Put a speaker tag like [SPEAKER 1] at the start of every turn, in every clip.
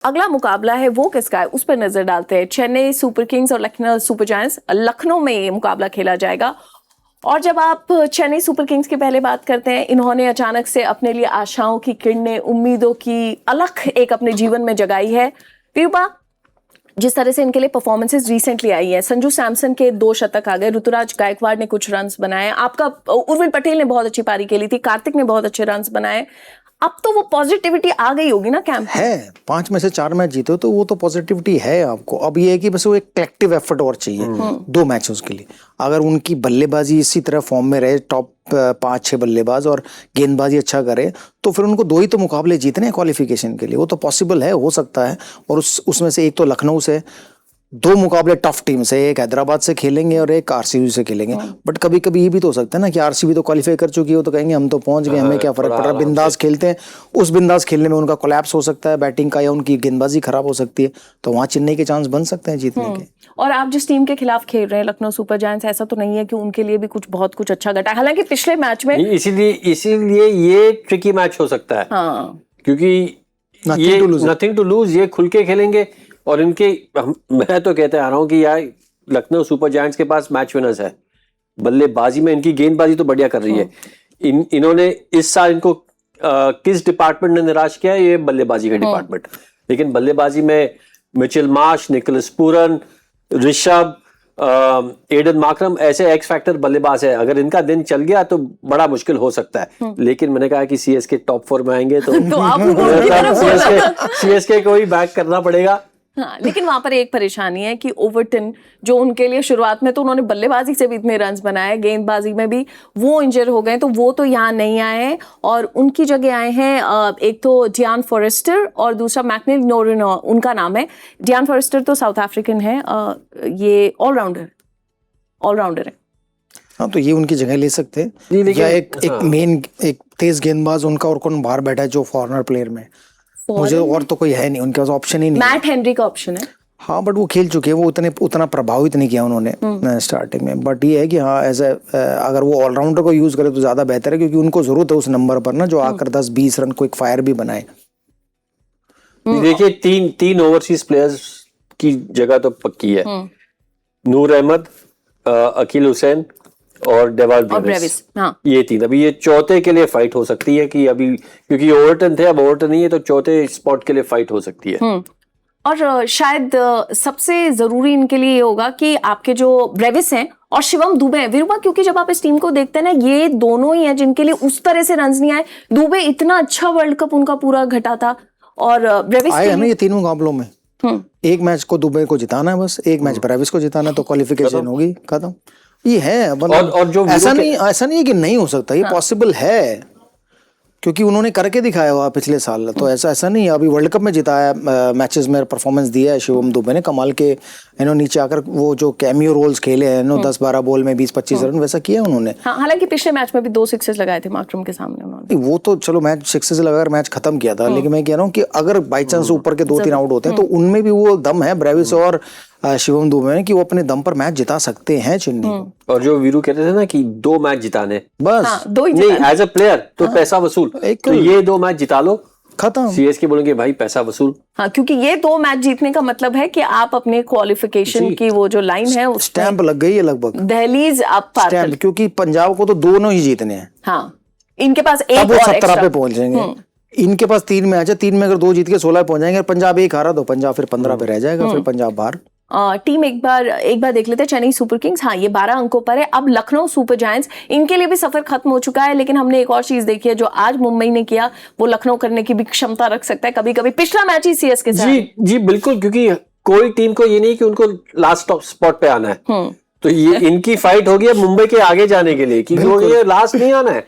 [SPEAKER 1] अगला मुकाबला है वो किसका है उस पर नजर डालते हैं। चेन्नई सुपर किंग्स और लखनऊ सुपर जायंट्स, लखनऊ में ये मुकाबला खेला जाएगा। और जब आप चेन्नई सुपर किंग्स की पहले बात करते हैं, इन्होंने अचानक से अपने लिए आशाओं की किरणें, उम्मीदों की अलख एक अपने जीवन में जगाई है। वीरूपा, जिस तरह से इनके लिए परफॉर्मेंसेस रिसेंटली आई है, संजू सैमसन के 2 शतक आ गए, ऋतुराज गायकवाड़ ने कुछ रन्स बनाए, आपका उर्विल पटेल ने बहुत अच्छी पारी खेली थी, कार्तिक ने बहुत अच्छे रन्स बनाए, अब तो वो पॉजिटिविटी आ गई होगी ना कैंप
[SPEAKER 2] है। 5 में से 4 मैच जीते हो तो वो तो पॉजिटिविटी है आपको। अब ये है कि बस वो एक कलेक्टिव एफर्ट और चाहिए 2 मैचेस के लिए। अगर उनकी बल्लेबाजी इसी तरह फॉर्म में रहे, टॉप 5-6 बल्लेबाज, और गेंदबाजी अच्छा करे, तो फिर उनको 2 ही तो मुकाबले जीतने हैं क्वालिफिकेशन के लिए। वो तो पॉसिबल है, हो सकता है। और उसमें से एक तो लखनऊ से 2 मुकाबले टफ टीम से, एक हैदराबाद से खेलेंगे और एक आरसीबी से खेलेंगे। बट कभी कभी ये भी तो हो सकता है ना कि आरसीबी तो क्वालिफाई कर चुकी हो, तो कहेंगे हम तो पहुंच गए, हमें क्या फर्क पड़ रहा, बिंदास खेलते हैं। उस बिंदास खेलने में उनका कोलैप्स हो सकता है बैटिंग का, या उनकी गेंदबाजी खराब हो सकती है, तो वहां चेन्नई के चांस बन सकते हैं जीतने के।
[SPEAKER 1] और आप जिस टीम के खिलाफ खेल रहे हैं, लखनऊ सुपर जायंट्स, ऐसा तो नहीं है कि उनके लिए भी बहुत कुछ अच्छा घटा है। हालांकि पिछले मैच में
[SPEAKER 3] इसीलिए ये ट्रिकी मैच हो सकता है। क्योंकि ये नथिंग टू लूज, ये खुल के खेलेंगे। और इनके मैं तो कहते आ रहा हूँ कि यार लखनऊ सुपर जायंट्स के पास मैच विनर्स है। बल्लेबाजी में इनकी गेंदबाजी तो बढ़िया कर रही है। इन्होंने इस साल इनको किस डिपार्टमेंट ने निराश किया है? ये बल्लेबाजी का डिपार्टमेंट। लेकिन बल्लेबाजी में Mitchell Marsh, Nicholas Pooran, Rishabh, Aiden Markram X एक्स फैक्टर बल्लेबाज है। अगर इनका दिन चल गया तो बड़ा मुश्किल हो सकता है। लेकिन मैंने कहा कि सीएसके टॉप 4 में आएंगे तो सीएसके को ही बैक करना पड़ेगा।
[SPEAKER 1] हाँ, लेकिन वहां पर एक परेशानी है कि ओवरटन, जो उनके लिए शुरुआत में तो उन्होंने बल्लेबाजी से भी इतने रन्स बनाए, गेंदबाजी में भी वो इंजर हो गए, तो वो तो यहाँ नहीं आए हैं। और उनकी जगह आए हैं एक तो डियान फॉरेस्टर और दूसरा मैकनील नोरिनो, उनका नाम है। डियान फॉरेस्टर तो साउथ अफ्रीकन है, ये ऑलराउंडर है।
[SPEAKER 2] हाँ, तो ये उनकी जगह ले सकते हैं। या एक मेन एक तेज गेंदबाज उनका और कौन बाहर बैठा है जो फॉरनर प्लेयर में, मुझे और तो कोई है नहीं, उनके पास ऑप्शन ही नहीं।
[SPEAKER 1] मैट हेनरी का ऑप्शन है।
[SPEAKER 2] हाँ, बट वो खेल चुके हैं, वो उतना प्रभावित नहीं किया उन्होंने स्टार्टिंग में। बट ये है कि हाँ, ऐसा अगर वो ऑलराउंडर को यूज करे तो ज्यादा बेहतर है, क्योंकि उनको जरूरत है उस नंबर पर ना, जो आकर 10-20 रन क्विक फायर भी बनाए।
[SPEAKER 3] देखिए, तीन ओवरसीज प्लेयर्स की जगह तो पक्की है। नूर अहमद, अकील हुसैन और डेवाल ब्रेविस। ये 3। अभी ये चौथे के लिए फाइट हो सकती है कि अभी, क्योंकि ओवरटन थे, अब ओवरटन नहीं है, तो चौथे स्पॉट के लिए फाइट हो सकती है।
[SPEAKER 1] और शायद सबसे जरूरी इनके लिए ये होगा कि आपके जो ब्रेविस हैं और शिवम दुबे हैं वीरूपा, क्योंकि जब आप इस टीम को देखते हैं ना, ये दोनों ही हैं जिनके लिए उस तरह से रन नहीं आए। दुबे इतना अच्छा वर्ल्ड कप उनका पूरा घटा था, और ब्रेविस
[SPEAKER 2] आए ना ये 3 मुकाबलों में। एक मैच को दुबे को जिताना है, बस एक मैच ब्रेविस को जिताना है, तो क्वालिफिकेशन होगी, खत्म। ये है। और जो ऐसा नहीं है कि नहीं हो सकता, ये पॉसिबल है, क्योंकि उन्होंने करके दिखाया हुआ पिछले साल। तो ऐसा नहीं है, अभी वर्ल्ड कप में जिताया, मैचेस में परफॉर्मेंस दिया है शिवम दुबे ने कमाल के। नीचे आकर वो जो कैमियो रोल्स खेले हैं 10-12 बॉल में 20-25 रन, वैसा किया उन्होंने।
[SPEAKER 1] हालांकि पिछले मैच में भी 2 सिक्सेस लगाए थे मार्करम के सामने उन्होंने।
[SPEAKER 2] वो तो चलो मैच 6 लगाकर मैच खत्म किया था, लेकिन मैं कह रहा हूँ कि अगर बाई चांस ऊपर के 2-3 आउट होते हैं तो उनमें भी वो दम है ब्रेविस और शिवम दुबे में कि वो अपने दम पर मैच जिता सकते हैं चेन्नई।
[SPEAKER 3] और जो वीरू कहते थे ना कि 2 मैच जिताने,
[SPEAKER 2] बस
[SPEAKER 1] 2 ही
[SPEAKER 3] नहीं, एज अ प्लेयर तो पैसा वसूल, तो ये 2 मैच जिता लो,
[SPEAKER 2] खत्म।
[SPEAKER 3] सीएसके बोलेंगे भाई पैसा वसूल।
[SPEAKER 1] हाँ, क्योंकि ये 2 मैच जीतने का मतलब है कि आप अपने क्वालिफिकेशन की वो जो लाइन है उस
[SPEAKER 2] स्टैंप लग गई है, लगभग
[SPEAKER 1] दहलीज आप पार कर।
[SPEAKER 2] क्योंकि पंजाब को तो दोनों ही जीतने हैं।
[SPEAKER 1] हाँ, इनके पास एक
[SPEAKER 2] और 17 पे पहुंच जाएंगे। इनके पास 3 मैच है, 3 में अगर 2 जीत के 16 पहुंच जाएंगे। पंजाब 1 हारा तो पंजाब फिर 15 पे रह जाएगा, फिर पंजाब बाहर।
[SPEAKER 1] टीम एक बार देख लेते हैं। चेन्नई सुपर किंग्स, हाँ, ये 12 अंकों पर है। अब लखनऊ सुपर जायंट्स, इनके लिए भी सफर खत्म हो चुका है, लेकिन हमने एक और चीज देखी है, जो आज मुंबई ने किया वो लखनऊ करने की भी क्षमता रख सकता है कभी कभी। पिछला मैच ही सीएसके के साथ।
[SPEAKER 3] जी बिल्कुल, क्योंकि कोई टीम को ये नहीं कि उनको लास्ट स्पॉट पे आना है, तो ये इनकी फाइट होगी अब मुंबई के आगे जाने के लिए, क्योंकि ये लास्ट नहीं आना है,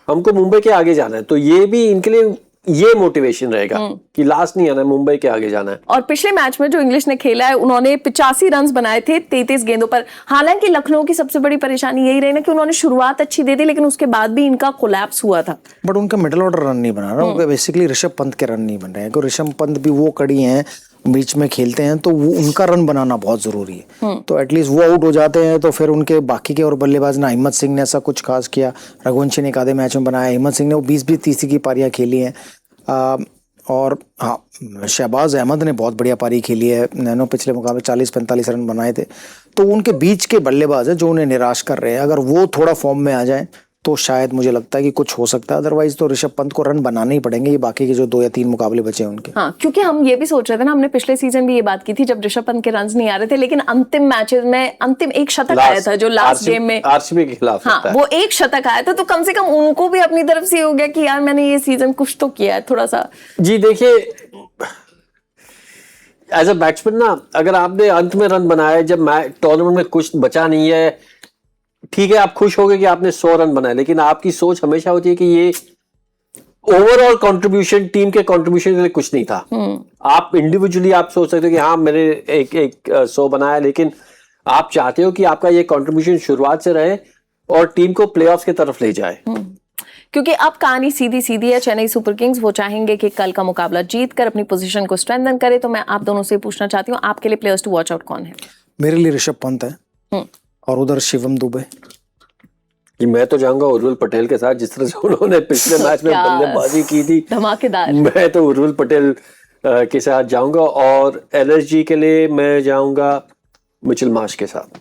[SPEAKER 3] हमको मुंबई के आगे जाना है। तो ये भी इनके लिए ये मोटिवेशन रहेगा कि लास्ट नहीं आना है, मुंबई के आगे जाना है।
[SPEAKER 1] और पिछले मैच में जो इंग्लिश ने खेला है, उन्होंने 85 रन बनाए थे 33 गेंदों पर। हालांकि लखनऊ की सबसे बड़ी परेशानी यही रही ना कि उन्होंने शुरुआत अच्छी दे दी, लेकिन उसके बाद भी इनका कोलैप्स हुआ था।
[SPEAKER 2] बट उनका मिडिल ऑर्डर रन नहीं बना रहा, उनका बेसिकली ऋषभ पंत के रन नहीं बन रहे हैं, क्योंकि ऋषभ पंत भी वो कड़ी हैं बीच में खेलते हैं, तो वो उनका रन बनाना बहुत जरूरी है। तो एटलीस्ट वो आउट हो जाते हैं तो फिर उनके बाकी के और बल्लेबाज ना, हिम्मत सिंह ने ऐसा कुछ खास किया, रघुवंशी ने एक आधे मैच में बनाया, हिम्मत सिंह ने वो 20-20 30 की पारियां खेली हैं। और हाँ, शहबाज अहमद ने बहुत बढ़िया पारी खेली है। नैनो पिछले मुकाबले 40-45 रन बनाए थे। तो उनके बीच के बल्लेबाज है जो उन्हें निराश कर रहे हैं। अगर वो थोड़ा फॉर्म में आ जाए तो शायद मुझे लगता है कि कुछ हो सकता है। अदरवाइज तो ऋषभ पंत को रन बनाने ही पड़ेंगे, ये बाकी के जो 2 या 3 मुकाबले बचे हैं उनके।
[SPEAKER 1] हाँ, क्योंकि हम ये भी सोच रहे थे ना, हमने पिछले सीजन भी ये बात की थी जब ऋषभ पंत के रन्स नहीं आ रहे थे, लेकिन अंतिम मैचेस में अंतिम एक शतक आया था जो लास्ट गेम में
[SPEAKER 3] आरसीबी के खिलाफ।
[SPEAKER 1] हाँ, वो एक शतक आया था, तो कम से कम उनको भी अपनी तरफ से हो गया कि यार मैंने ये सीजन कुछ तो किया है थोड़ा सा।
[SPEAKER 3] जी देखिए, एज अ बैट्समैन ना, अगर आपने अंत में रन बनाए जब टूर्नामेंट में कुछ बचा नहीं है, ठीक है आप खुश हो गए कि आपने 100 रन बनाए, लेकिन आपकी सोच हमेशा होती है कि ये ओवरऑल कंट्रीब्यूशन, टीम के कंट्रीब्यूशन के लिए कुछ नहीं था। आप इंडिविजुअली आप सोच सकते हो कि हाँ मैंने एक 100 बनाया, लेकिन आप चाहते हो कि आपका ये कंट्रीब्यूशन शुरुआत से रहे और टीम को प्लेऑफ्स की तरफ ले जाए।
[SPEAKER 1] क्योंकि अब कहानी सीधी सीधी है, चेन्नई सुपर किंग्स वो चाहेंगे कि कल का मुकाबला जीत कर अपनी पोजीशन को स्ट्रेंथन करे। तो मैं आप दोनों से पूछना चाहती हूँ, आपके लिए प्लेयर्स टू वॉच आउट कौन है?
[SPEAKER 2] मेरे लिए ऋषभ पंत है और उधर शिवम दुबे।
[SPEAKER 3] कि मैं तो जाऊंगा उर्विल पटेल के साथ, जिस तरह से उन्होंने पिछले मैच में बल्लेबाजी की थी
[SPEAKER 1] धमाकेदार।
[SPEAKER 3] मैं तो उर्विल पटेल के साथ जाऊंगा, और एलएसजी के लिए मैं जाऊंगा मिचेल मार्श के साथ।